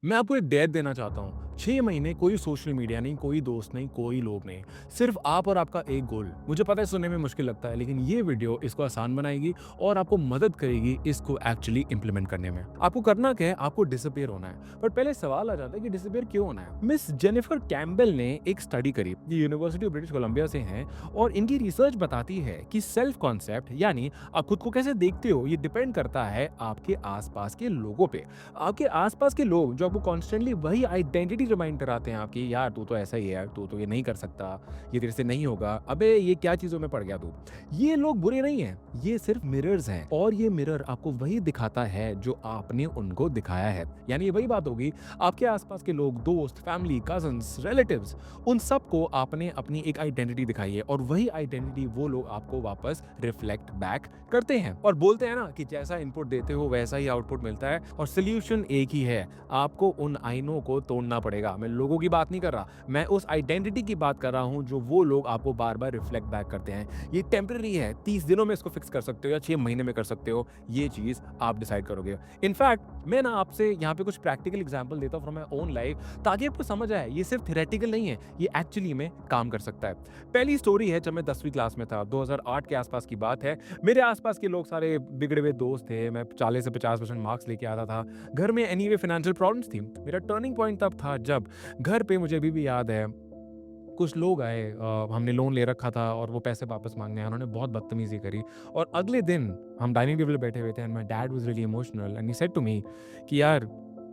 मैं आपको एक डेट देना चाहता हूँ। 6 महीने कोई सोशल मीडिया नहीं, कोई दोस्त नहीं, कोई लोग नहीं। सिर्फ़ आप और आपका एक गोल। मुझे पता है सुनने में मुश्किल लगता है, लेकिन ये वीडियो इसको आसान बनाएगी और आपको मदद करेगी इसको एक्चुअली इम्प्लीमेंट करने में। आपको करना क्या है? आपको डिसअपियर होना है। पर पहले सवाल आ जाता है कि डिसअपियर क्यों होना है? मिस जेनिफर कैम्पबेल ने एक स्टडी करी। ये यूनिवर्सिटी ऑफ ब्रिटिश कोलंबिया से हैं और इनकी रिसर्च बताती है कि सेल्फ कॉन्सेप्ट यानी आप खुद को कैसे देखते हो, ये डिपेंड करता है आपके आस-पास के लोगों पे। आपके आसपास के लोग जो आपको कॉन्स्टेंटली वही आइडेंटिटी रिमाइंड कराते हैं आपकी, यार तू तो ऐसा ही है यार, तू तो ये नहीं कर सकता, ये तेरे से नहीं होगा, अबे ये क्या चीज़ों में पड़ गया तू। ये लोग बुरे नहीं हैं, ये सिर्फ मिरर्स हैं और ये मिरर आपको वही दिखाता है जो आपने उनको दिखाया है। यानी ये वही बात होगी, आपके आसपास के लोग, दोस्त, फैमिली, कज़िन्स, रिलेटिव्स, उन सबको आपने अपनी एक आइडेंटिटी दिखाई है और वही आइडेंटिटी वो लोग आपको वापस रिफ्लेक्ट बैक करते हैं और बोलते हैं ना कि जैसा इनपुट देते हो वैसा ही आउटपुट मिलता है और सॉल्यूशन एक ही है, आपको उन आईनों को तोड़ना पड़ेगा। मैं लोगों की बात नहीं कर रहा, मैं उस आइडेंटिटी की बात कर रहा हूँ जो वो लोग आपको बार-बार रिफ्लेक्ट बैक करते हैं। ये टेम्परेरी है, 30 दिनों में इसको फिक्स कर सकते हो या 6 महीने में कर सकते हो, ये चीज़ आप डिसाइड करोगे। इनफैक्ट मैं ना आपसे यहाँ पे कुछ प्रैक्टिकल एग्जांपल देता हूँ फ्रॉम माय ओन लाइफ ताकि आपको समझ आए, ये सिर्फ थ्योरेटिकल नहीं है, ये एक्चुअली में काम कर सकता है। पहली स्टोरी है जब मैं 10वीं क्लास में था, 2008 के आसपास की बात है। मेरे आसपास के लोग सारे बिगड़े हुए दोस्त थे, मैं 40 से 50% मार्क्स लेके आता था। घर में एनीवे फाइनेंशियल प्रॉब्लम्स थी। मेरा टर्निंग पॉइंट तब था जब घर पे मुझे अभी भी याद है, कुछ लोग आए, हमने लोन ले रखा था और वो पैसे वापस माँगने आए। उन्होंने बहुत बदतमीज़ी करी और अगले दिन हम डाइनिंग टेबल पे बैठे हुए थे and my dad was really emotional and he said to me कि यार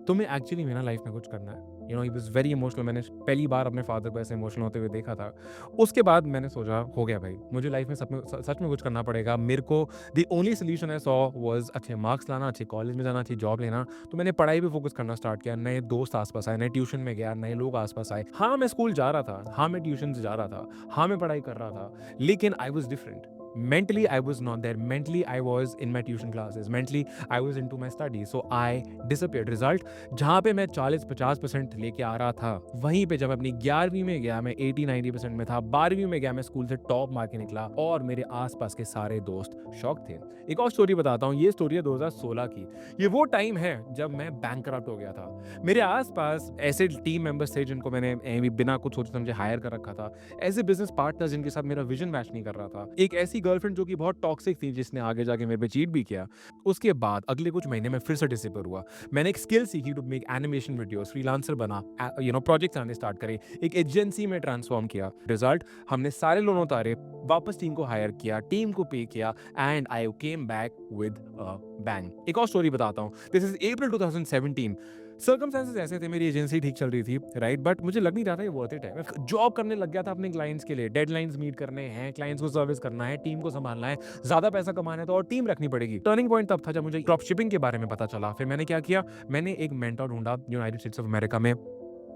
तुम्हें एक्चुअली में ना लाइफ में कुछ करना है। You know he was very emotional. मैंने पहली बार अपने फादर को ऐसे इमोशनल होते हुए देखा था। उसके बाद मैंने सोचा हो गया भाई, मुझे लाइफ में सच में कुछ करना पड़ेगा। मेरे को the only solution I saw was अच्छे मार्क्स लाना, अच्छे कॉलेज में जाना, अच्छी जॉब लेना। तो मैंने पढ़ाई पे फोकस करना स्टार्ट किया। नए दोस्त आस-पास आए, नए ट्यूशन में गया, नए लोग आस-पास आए। हाँ, मैं स्कूल जा रहा था। हाँ, मैं ट्यूशन्स जा रहा था। हाँ, मैं पढ़ाई कर रहा था। लेकिन I was different. Mentally, I was not there. Mentally, I was in my tuition classes. Mentally, I was into my studies. So I disappeared. Result, जहाँ पे मैं 40-50% लेके आ रहा था, वहीं पे जब अपनी 11वीं में गया मैं 80-90% में था। 12वीं में गया मैं स्कूल से टॉप मार के निकला और मेरे आसपास के सारे दोस्त शॉक थे। एक और स्टोरी बताता हूँ, ये स्टोरी है 2016 की। ये वो टाइम है जब मैं बैंकरप्ट हो गया था। मेरे आसपास ऐसे टीम मेंबर्स थे जिनको मैंने बिना कुछ सोचे समझे हायर कर रखा था। ऐसे बिज़नेस पार्टनर्स जिनके साथ मेरा विज़न मैच नहीं कर रहा था। एक ऐसी गर्लफ्रेंड जो कि बहुत टॉक्सिक थी जिसने आगे जाके मेरे पे चीट भी किया। उसके बाद अगले कुछ महीने में फिर से डिसअपियर हुआ। मैंने एक स्किल सीखी to make animation videos, freelancer बना, प्रोजेक्ट्स आने स्टार्ट करे। एक एजेंसी में ट्रांसफ़ॉर्म किया। रिज़ल्ट, हमने सारे लोन उतारे, वापस टीम को हायर किया, टीम को पे किया and I came back with a bang. एक और स्टोरी बताता हूँ। This is April 2017। सर्कमस्टेंसेस ऐसे थे, मेरी एजेंसी ठीक चल रही थी, राइट? बट मुझे लग नहीं रहा था ये वर्थ इट है। मैं जॉब करने लग गया था अपने क्लाइंट्स के लिए, डेडलाइंस मीट करने हैं, क्लाइंट्स को सर्विस करना है, टीम को संभालना है, ज़्यादा पैसा कमाना है तो और टीम रखनी पड़ेगी। टर्निंग पॉइंट तब था जब मुझे ड्रॉप शिपिंग के बारे में पता चला। फिर मैंने क्या किया, मैंने एक मेंटर ढूँढा यूनाइटेड स्टेट्स ऑफ अमेरिका में।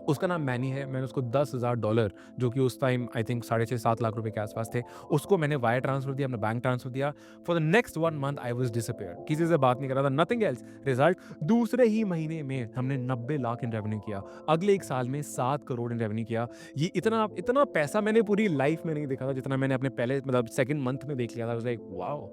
उसका नाम मैनी है। मैंने उसको $10,000, जो कि उस टाइम आई थिंक साढ़े 6-7 लाख रुपए के आसपास थे, उसको मैंने वायर ट्रांसफर दिया, अपना बैंक ट्रांसफर दिया। For the next 1 month I was disappeared. किसी से बात नहीं कर रहा था, नथिंग एल्स। रिजल्ट, दूसरे ही महीने में हमने 90 लाख इन रेवेन्यू किया। अगले 1 साल में 7 करोड़ इन रेवेन्यू किया। ये इतना इतना पैसा मैंने पूरी लाइफ में नहीं देखा था जितना मैंने अपने पहले मतलब सेकंड मंथ में देख लिया था। I was like wow!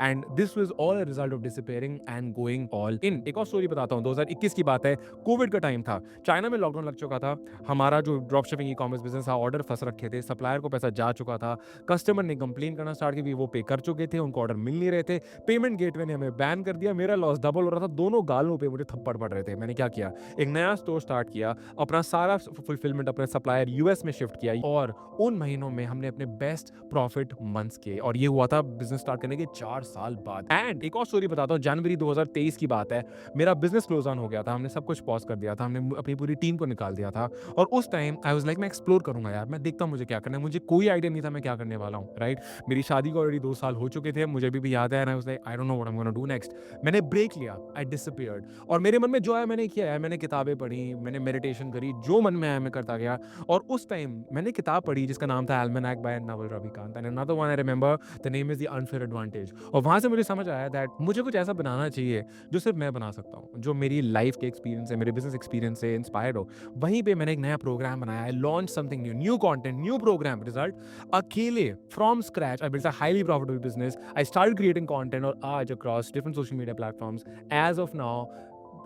And this was all a result of disappearing and going all in. एक और स्टोरी बताता हूँ, 2021 की बात है, कोविड का टाइम था। चाइना में लॉकडाउन लग चुका था। हमारा जो ड्रॉप शिपिंग ई-कॉमर्स बिज़नेस था, ऑर्डर फँस रखे थे, सप्लायर को पैसा जा चुका था, कस्टमर ने कंप्लेन करना स्टार्ट की, वो पे कर चुके थे, उनको ऑर्डर मिल नहीं रहे थे, पेमेंट गेटवे ने हमें बैन कर दिया, मेरा लॉस डबल हो रहा था, दोनों गालों पे मुझे थप्पड़ पड़ रहे थे। मैंने क्या किया, एक नया स्टोर स्टार्ट किया, अपना सारा फुलफिलमेंट अपने सप्लायर यूएस में शिफ्ट किया और उन महीनों में हमने अपने बेस्ट प्रॉफिट मंथ्स किए और ये हुआ था बिज़नेस स्टार्ट करने के 4 साल बाद। एंड एक और स्टोरी बताता हूँ, जनवरी 2023 की बात है, मेरा बिज़नेस क्लोज़ डाउन हो गया था, हमने सब कुछ पॉज़ कर दिया था, हमने अपनी पूरी टीम को निकाल दिया था और उस टाइम आई वाज़ लाइक मैं एक्सप्लोर करूँगा यार, मैं देखता हूँ मुझे क्या करना है, मुझे कोई आइडिया नहीं था मैं क्या करने वाला हूँ, राइट? मेरी शादी को ऑलरेडी 2 साल हो चुके थे, मुझे अभी भी याद है and I was like I don't know what I am gonna do next. मैंने ब्रेक लिया, आई डिसअपियर्ड और मेरे मन में जो आया मैंने किया है, मैंने किताबें पढ़ी, मैंने मेडिटेशन करी, जो मन में आया मैं करता गया और उस टाइम मैंने किताब पढ़ी जिसका नाम था almanack by Naval Ravikant and another one I remember, the name is the unfair advantage. और वहाँ से मुझे समझ आया दैट मुझे कुछ ऐसा बनाना चाहिए जो सिर्फ मैं बना सकता हूँ, जो मेरी लाइफ के एक्सपीरियंस से, मेरे बिजनेस एक्सपीरियंस से इंस्पायर्ड हो। वहीं पे मैंने एक नया प्रोग्राम बनाया, I launch something new, new content, new program. Result, अकेले from scratch I built a highly profitable business. I started creating content और आज across different social media platforms as of now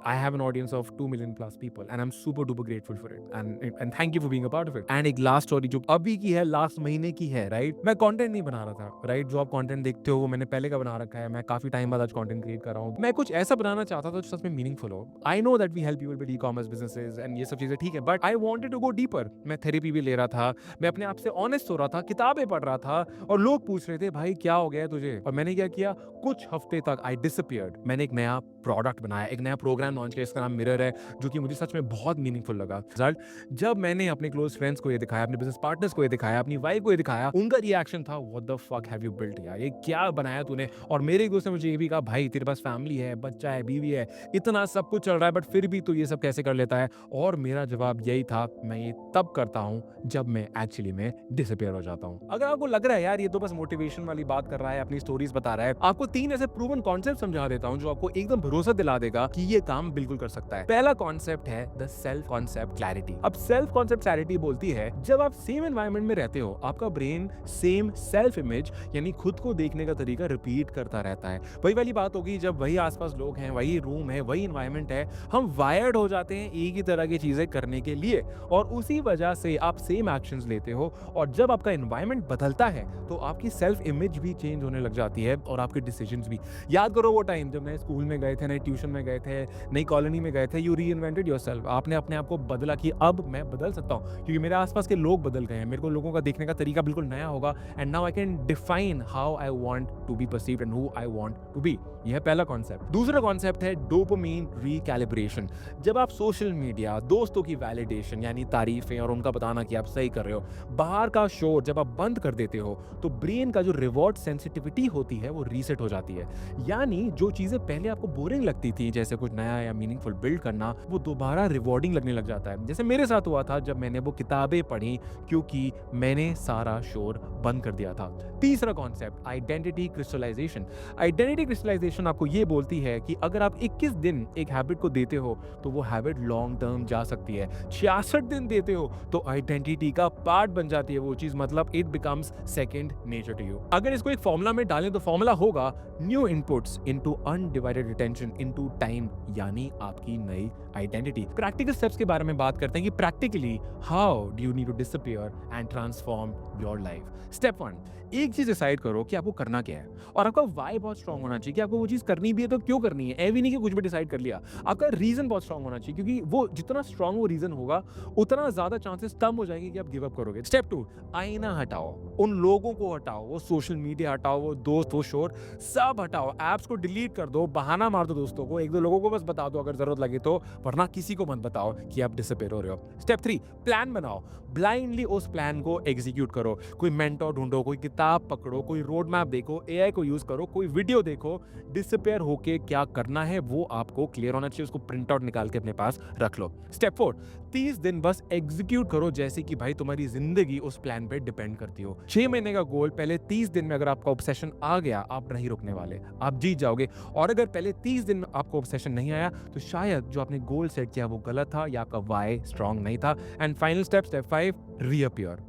I have an audience of 2 million plus people and I'm super duper grateful for it and thank you for being a part of it. And एक last story जो अभी की है, last महीने की है, right? मैं content नहीं बना रहा था, राइट? जो आप कंटेंट देखते हो वो मैंने पहले का बना रखा है। मैं काफी टाइम बाद आज कंटेंट क्रिएट कर रहा हूँ। मैं कुछ ऐसा बनाना चाहता था जो सच में मीनिंगफुल हो। I know that we help people with e-commerce businesses and ये सब चीजें ठीक है, but I wanted to go deeper. मैं थेरेपी भी ले रहा था, मैं अपने आप से ऑनेस्ट हो रहा था, किताबें पढ़ रहा था और लोग पूछ रहे थे भाई क्या हो गया है तुझे? और मैंने क्या किया, कुछ हफ्ते तक आई डिसअपीयर्ड। मैंने एक नया प्रोडक्ट बनाया, एक नया प्रोग्राम लॉन्च किया, इसका नाम मिरर है, जो कि मुझे सच में बहुत मीनिंगफुल लगा। रिजल्ट, जब मैंने अपने क्लोज फ्रेंड्स को ये दिखाया, अपने बिजनेस पार्टनर्स को ये दिखाया, अपनी वाइफ को ये दिखाया, उनका रिएक्शन था what the fuck have you built यार, ये क्या बनाया तूने? और मेरे एक दोस्त ने मुझे ये भी कहा भाई तेरे पास फैमिली है, बच्चा है, बीवी है, इतना सब कुछ चल रहा है, बट फिर भी तू ये सब कैसे कर लेता है? और मेरा जवाब यही था, मैं ये तब करता हूँ जब मैं एक्चुअली में डिसअपीयर हो जाता हूँ। अगर आपको लग रहा है यार ये तो बस मोटिवेशन वाली बात कर रहा है, अपनी स्टोरीज बता रहा है, आपको 3 ऐसे प्रूवन कॉन्सेप्ट समझा देता हूँ जो आपको एकदम भरोसा दिला देगा कि ये काम बिल्कुल कर सकता है। पहला कॉन्सेप्ट है द सेल्फ कॉन्सेप्ट क्लैरिटी। अब सेल्फ कॉन्सेप्ट क्लैरिटी बोलती है जब आप सेम एनवायरनमेंट में रहते हो, आपका ब्रेन सेम सेल्फ इमेज यानी खुद को देखने का तरीका रिपीट करता रहता है। वही वाली बात होगी, जब वही आसपास लोग हैं, वही रूम है, वही एनवायरनमेंट है, हम वायर्ड हो जाते हैं एक ही तरह की चीजें करने के लिए और उसी वजह से आप सेम एक्शंस लेते हो। और जब आपका एनवायरनमेंट बदलता है तो आपकी सेल्फ इमेज भी चेंज होने लग जाती है और आपके डिसीजंस भी। याद करो वो टाइम जब नए स्कूल में गए थे, नए ट्यूशन में गए थे, नई कॉलोनी में गए थे, यू रीइन्वेंटेड योरसेल्फ। आपने अपने आप को बदला कि अब मैं बदल सकता हूँ क्योंकि मेरे आसपास के लोग बदल गए हैं, मेरे को लोगों का देखने का तरीका बिल्कुल नया होगा and now I can define how I want to be perceived and who I want to be. यह है पहला कॉन्सेप्ट। दूसरा कॉन्सेप्ट है डोपामाइन रिकैलिब्रेशन। जब आप सोशल मीडिया, दोस्तों की वैलिडेशन यानी तारीफें और उनका बताना कि आप सही कर रहे हो, बाहर का शोर जब आप बंद कर देते हो तो ब्रेन का जो रिवॉर्ड सेंसिटिविटी होती है वो रीसेट हो जाती है। यानी जो चीजें पहले आपको बोरिंग लगती थी, जैसे कुछ नया या मीनिंगफुल बिल्ड करना, वो दोबारा रिवॉर्डिंग लगने लग जाता है। जैसे मेरे साथ हुआ था जब मैंने वो किताबें पढ़ी क्योंकि मैंने सारा शोर बंद कर दिया था। तीसरा concept identity crystallization. Identity crystallization आपको ये बोलती है कि अगर आप 21 दिन एक हैबिट को देते हो तो वो हैबिट लॉन्ग टर्म जा सकती है। 66 दिन देते हो तो आइडेंटिटी का पार्ट बन जाती है वो चीज, मतलब it becomes second nature to you. अगर इसको एक फॉर्मूला में डालें तो फॉर्मूला होगा new inputs into undivided attention into time, यानी आपकी नई आइडेंटिटी। प्रैक्टिकल स्टेप्स के बारे में बात करते हैं कि practically how do you need to disappear and transform your life. Step 1, एक चीज डिसाइड करो कि आपको करना क्या है और आपका वाई बहुत स्ट्रांग होना चाहिए कि आपको वो चीज करनी भी है तो क्यों करनी है। ऐवी नहीं कि कुछ भी डिसाइड कर लिया, आपका रीजन बहुत स्ट्रांग होना चाहिए क्योंकि वो जितना स्ट्रांग वो रीजन होगा उतना ज्यादा चांसेस कम हो जाएंगे कि आप गिव अप करोगे। स्टेप 2, आईना हटाओ, उन लोगों को हटाओ, वो सोशल मीडिया हटाओ, वो दोस्त, वो शोर सब हटाओ, एप्स को डिलीट कर दो, बहाना मार दो दोस्तों को, 1-2 लोगों को बस बता दो अगर जरूरत लगे तो, वरना किसी को मत बताओ कि आप डिसअपीयर हो रहे हो। स्टेप 3, प्लान बनाओ, ब्लाइंडली उस प्लान को एग्जीक्यूट करो। कोई मेंटर ढूंढो, कोई किताब पकड़ो, कोई रोड मैप देखो, एआई को यूज करो, कोई वीडियो देखो। डिसअपीयर होके क्या करना है वो आपको क्लियर होना चाहिए, उसको प्रिंट आउट निकाल के अपने पास रख लो। स्टेप 4, 30 दिन बस एग्जीक्यूट करो जैसे कि भाई तुम्हारी जिंदगी उस प्लान पे डिपेंड करती हो। 6 महीने का गोल, पहले 30 दिन में अगर आपका ऑब्सेशन आ गया, आप नहीं रुकने वाले, आप जीत जाओगे। और अगर पहले 30 दिन में आपको ऑब्सेशन नहीं आया तो शायद जो आपने गोल सेट किया वो गलत था या आपका वाई स्ट्रांग नहीं था। And final step, step 5, reappear.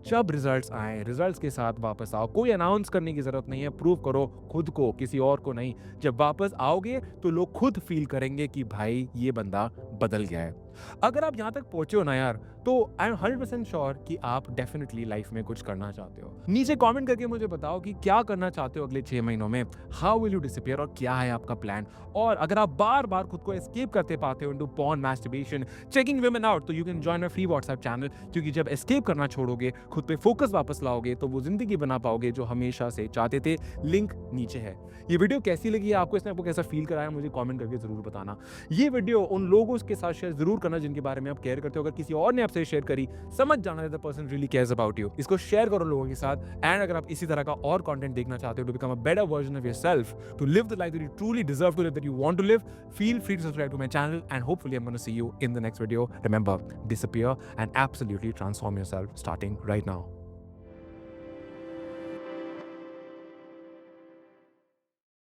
जब रिजल्ट्स आए, रिजल्ट्स के साथ वापस आओ। कोई अनाउंस करने की जरूरत नहीं है, प्रूव करो खुद को, किसी और को नहीं। जब वापस आओगे तो लोग खुद फील करेंगे कि भाई ये बंदा बदल गया है। अगर आप यहाँ तक पहुंचे हो ना यार, तो आई एम 100% श्योर कि आप डेफिनेटली लाइफ में कुछ करना चाहते हो। नीचे कमेंट करके मुझे बताओ कि क्या करना चाहते हो अगले 6 महीनों में, हाउ विल यू डिसअपीयर और क्या है आपका प्लान। और अगर आप बार बार खुद को एस्केप करते पाते हो into porn, masturbation, checking women out, तो you can join my free WhatsApp channel, क्योंकि जब एस्केप करना छोड़ोगे, खुद पे फोकस वापस लाओगे, तो वो जिंदगी बना पाओगे जो हमेशा से चाहते थे। लिंक नीचे है। ये वीडियो कैसी लगी आपको, इसने आपको कैसा फील कराया, मुझे कमेंट करके जरूर बताना। ये वीडियो उन लोगों के साथ शेयर जरूर करना जिनके बारे में आप केयर करते हो। अगर किसी और ने आपसे शेयर करी, समझ जाना the person really cares about you. इसको शेयर करो लोगों के साथ। एंड अगर आप इसी तरह का और कंटेंट देखना चाहते हो to become a better version of yourself, to live the life that you truly deserve to live, that you want to live, feel free to subscribe to my channel and hopefully I'm going to see you in the next video. Remember, disappear and absolutely transform yourself starting right now.